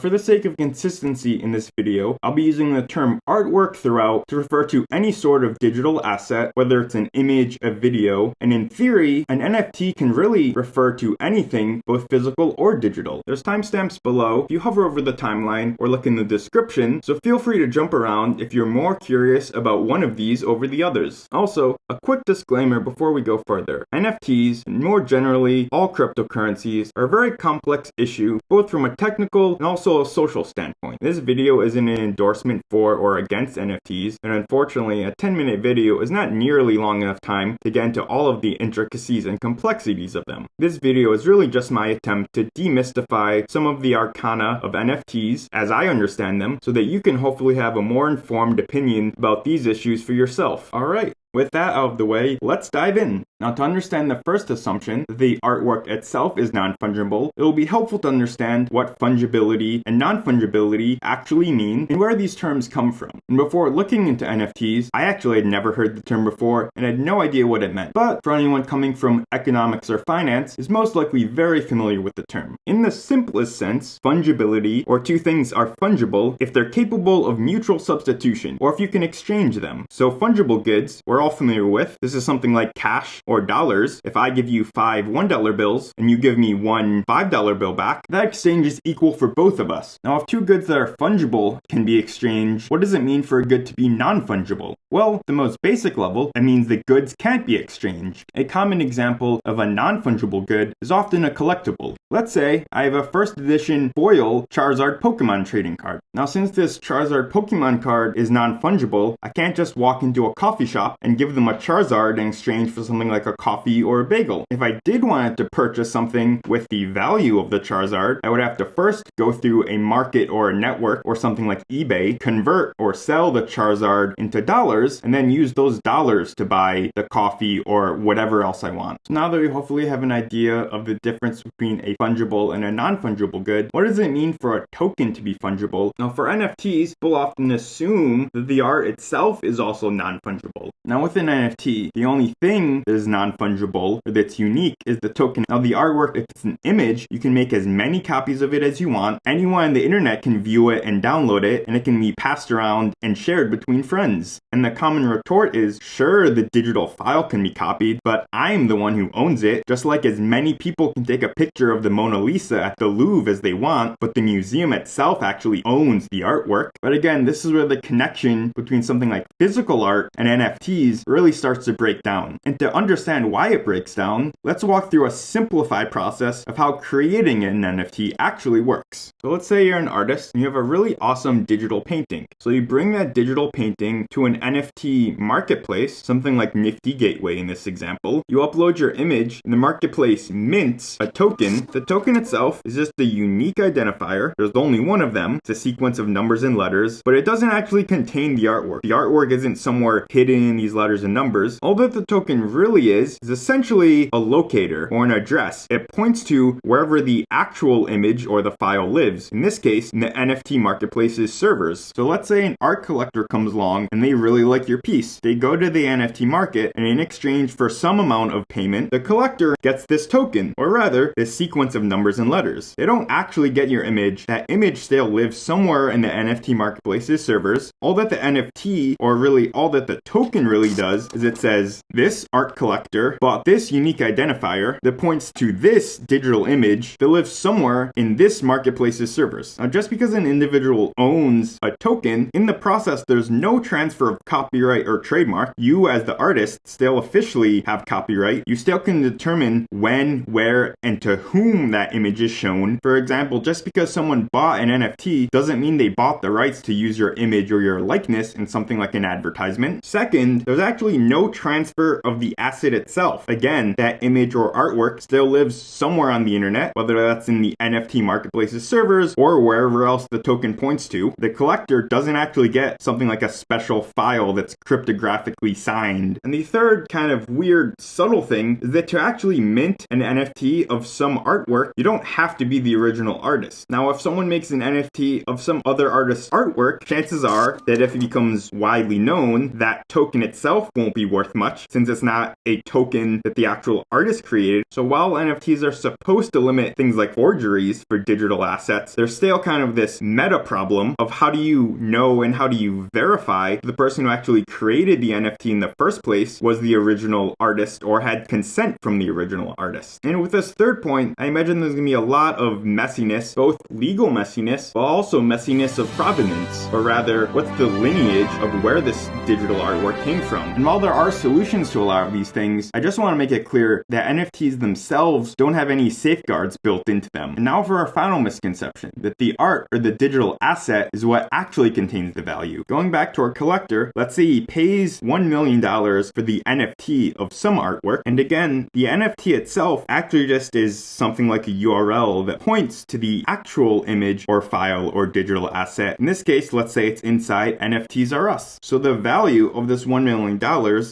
For the sake of consistency in this video, I'll be using the term artwork throughout to refer to any sort of digital asset, whether it's an image, a video, and in theory, an NFT can really refer to anything, both physical or digital. There's timestamps below if you hover over the timeline or look in the description, so feel free to jump around if you're more curious about one of these over the others. Also, a quick disclaimer before we go further. NFTs, and more generally, all cryptocurrencies, are a very complex issue, both from a technical and also a social standpoint. This video isn't an endorsement for or against NFTs, and unfortunately, a 10-minute video is not nearly long enough time to get into all of the intricacies and complexities of them. This video is really just my attempt to demystify some of the arcana of NFTs as I understand them, so that you can hopefully have a more informed opinion about these issues for yourself. Alright. With that out of the way, let's dive in. Now, to understand the first assumption, that the artwork itself is non-fungible, it will be helpful to understand what fungibility and non-fungibility actually mean and where these terms come from. And before looking into NFTs, I actually had never heard the term before and had no idea what it meant. But for anyone coming from economics or finance, is most likely very familiar with the term. In the simplest sense, fungibility, or two things are fungible if they're capable of mutual substitution, or if you can exchange them. So fungible goods, we're all familiar with. This is something like cash or dollars. If I give you 5 $1 bills and you give me one $5 bill back, that exchange is equal for both of us. Now, if two goods that are fungible can be exchanged, what does it mean for a good to be non-fungible? Well, the most basic level, it means that goods can't be exchanged. A common example of a non-fungible good is often a collectible. Let's say I have a first edition foil Charizard Pokemon trading card. Now, since this Charizard Pokemon card is non-fungible, I can't just walk into a coffee shop and give them a Charizard in exchange for something like a coffee or a bagel. If I did want to purchase something with the value of the Charizard, I would have to first go through a market or a network or something like eBay, convert or sell the Charizard into dollars, and then use those dollars to buy the coffee or whatever else I want. So now that we hopefully have an idea of the difference between a fungible and a non-fungible good, what does it mean for a token to be fungible? Now, for NFTs, people often assume that the art itself is also non-fungible. Now, with an NFT, the only thing that is non-fungible or that's unique is the token. Now, the artwork, if it's an image, you can make as many copies of it as you want. Anyone on the internet can view it and download it, and it can be passed around and shared between friends. And the common retort is, sure, the digital file can be copied, but I'm the one who owns it. Just like as many people can take a picture of the Mona Lisa at the Louvre as they want, but the museum itself actually owns the artwork. But again, this is where the connection between something like physical art and NFTs really starts to break down. And to understand why it breaks down, let's walk through a simplified process of how creating an NFT actually works. So let's say you're an artist and you have a really awesome digital painting. So you bring that digital painting to an NFT marketplace, something like Nifty Gateway in this example. You upload your image and the marketplace mints a token. The token itself is just a unique identifier. There's only one of them. It's a sequence of numbers and letters, but it doesn't actually contain the artwork. The artwork isn't somewhere hidden in these letters and numbers. All that the token really is essentially a locator or an address. It points to wherever the actual image or the file lives. In this case, in the NFT marketplace's servers. So let's say an art collector comes along and they really like your piece. They go to the NFT market, and in exchange for some amount of payment, the collector gets this token, or rather, this sequence of numbers and letters. They don't actually get your image. That image still lives somewhere in the NFT marketplace's servers. All that the NFT, or really all that the token really does, is it says, this art collector bought this unique identifier that points to this digital image that lives somewhere in this marketplace's servers. Now, just because an individual owns a token, in the process, there's no transfer of copyright or trademark. You, as the artist, still officially have copyright. You still can determine when, where, and to whom that image is shown. For example, just because someone bought an NFT doesn't mean they bought the rights to use your image or your likeness in something like an advertisement. Second, there's actually no transfer of the asset itself. Again, that image or artwork still lives somewhere on the internet, whether that's in the NFT marketplace's servers or wherever else the token points to. The collector doesn't actually get something like a special file that's cryptographically signed. And the third kind of weird, subtle thing is that to actually mint an NFT of some artwork, you don't have to be the original artist. Now, if someone makes an NFT of some other artist's artwork, chances are that if it becomes widely known, that token itself itself won't be worth much since it's not a token that the actual artist created. So while NFTs are supposed to limit things like forgeries for digital assets, there's still kind of this meta problem of how do you know and how do you verify the person who actually created the NFT in the first place was the original artist or had consent from the original artist. And with this third point, I imagine there's going to be a lot of messiness, both legal messiness, but also messiness of provenance, or rather, what's the lineage of where this digital artwork came from. And while there are solutions to a lot of these things, I just want to make it clear that NFTs themselves don't have any safeguards built into them. And now for our final misconception, that the art or the digital asset is what actually contains the value. Going back to our collector, let's say he pays $1 million for the NFT of some artwork, and again, the NFT itself actually just is something like a URL that points to the actual image or file or digital asset. In this case, let's say it's inside NFTs Are Us. So the value of this $1 million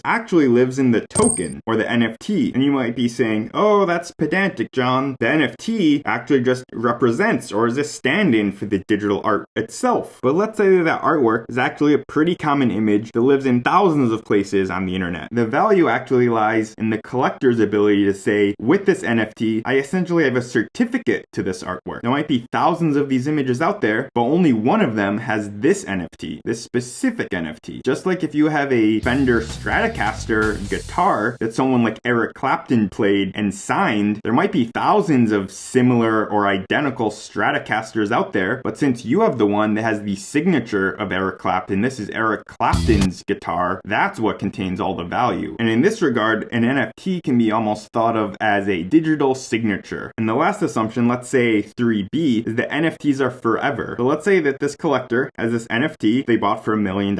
actually lives in the token or the NFT. And you might be saying, oh, that's pedantic, John. The NFT actually just represents or is a stand-in for the digital art itself. But let's say that that artwork is actually a pretty common image that lives in thousands of places on the internet. The value actually lies in the collector's ability to say, with this NFT, I essentially have a certificate to this artwork. There might be thousands of these images out there, but only one of them has this NFT, this specific NFT. Just like if you have a Fender Stratocaster guitar that someone like Eric Clapton played and signed, there might be thousands of similar or identical Stratocasters out there, but since you have the one that has the signature of Eric Clapton, this is Eric Clapton's guitar, that's what contains all the value. And in this regard, an NFT can be almost thought of as a digital signature. And the last assumption, let's say 3B, is that NFTs are forever. So let's say that this collector has this NFT they bought for $1 million.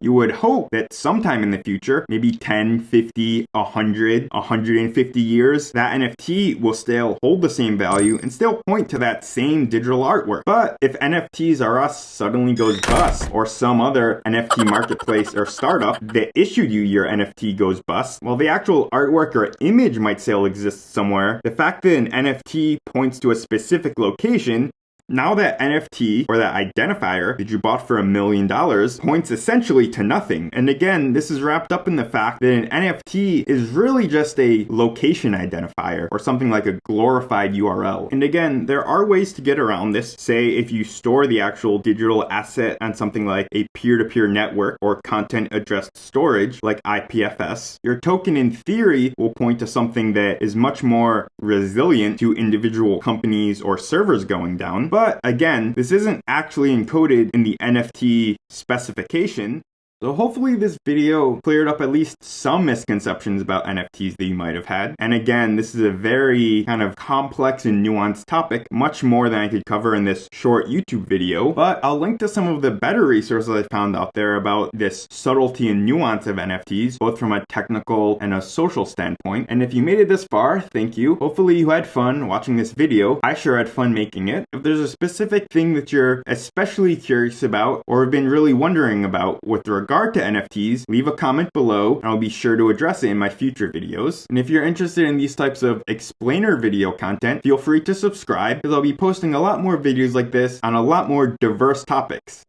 You would hope that sometime in the future, maybe 10, 50, 100, 150 years, that NFT will still hold the same value and still point to that same digital artwork. But if NFTs Are Us suddenly goes bust, or some other NFT marketplace or startup that issued you your NFT goes bust, while the actual artwork or image might still exist somewhere, the fact that an NFT points to a specific location, now that NFT, or that identifier that you bought for $1 million, points essentially to nothing. And again, this is wrapped up in the fact that an NFT is really just a location identifier, or something like a glorified URL. And again, there are ways to get around this. Say if you store the actual digital asset on something like a peer-to-peer network or content addressed storage, like IPFS, your token in theory will point to something that is much more resilient to individual companies or servers going down. But again, this isn't actually encoded in the NFT specification. So hopefully this video cleared up at least some misconceptions about NFTs that you might have had. And again, this is a very kind of complex and nuanced topic, much more than I could cover in this short YouTube video. But I'll link to some of the better resources I found out there about this subtlety and nuance of NFTs, both from a technical and a social standpoint. And if you made it this far, thank you. Hopefully you had fun watching this video. I sure had fun making it. If there's a specific thing that you're especially curious about or have been really wondering about with regard to NFTs, leave a comment below and I'll be sure to address it in my future videos. And if you're interested in these types of explainer video content, feel free to subscribe because I'll be posting a lot more videos like this on a lot more diverse topics.